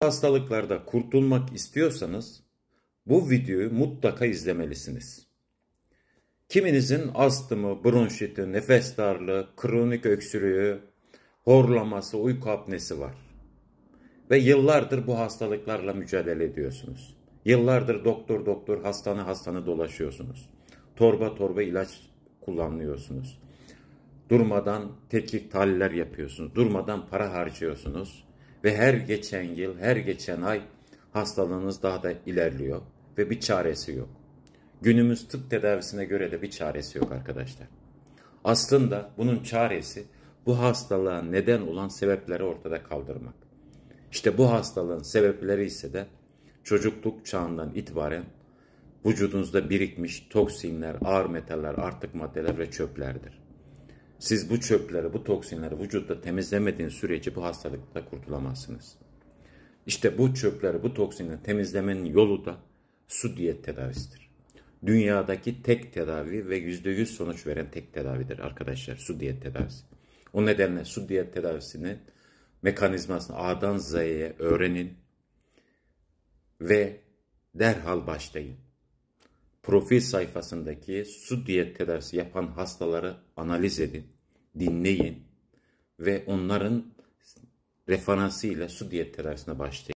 Hastalıklarda kurtulmak istiyorsanız bu videoyu mutlaka izlemelisiniz. Kiminizin astımı, bronşiti, nefes darlığı, kronik öksürüğü, horlaması, uyku apnesi var. Ve yıllardır bu hastalıklarla mücadele ediyorsunuz. Yıllardır doktor hastane dolaşıyorsunuz. Torba torba ilaç kullanıyorsunuz. Durmadan tetkik tahliller yapıyorsunuz. Durmadan para harcıyorsunuz. Ve her geçen yıl, her geçen ay hastalığınız daha da ilerliyor. Ve bir çaresi yok. Günümüz tıp tedavisine göre de bir çaresi yok arkadaşlar. Aslında bunun çaresi bu hastalığa neden olan sebepleri ortada kaldırmak. İşte bu hastalığın sebepleri ise de çocukluk çağından itibaren vücudunuzda birikmiş toksinler, ağır metaller, artık maddeler ve çöplerdir. Siz bu çöpleri, bu toksinleri vücutta temizlemediğiniz sürece bu hastalıkta kurtulamazsınız. İşte bu çöpleri, bu toksinleri temizlemenin yolu da su diyet tedavisidir. Dünyadaki tek tedavi ve %100 sonuç veren tek tedavidir arkadaşlar, su diyet tedavisi. O nedenle su diyet tedavisinin mekanizmasını A'dan Z'ye öğrenin ve derhal başlayın. Profil sayfasındaki su diyet tedavisi yapan hastaları analiz edin, dinleyin ve onların referansıyla su diyet tedavisine başlayın.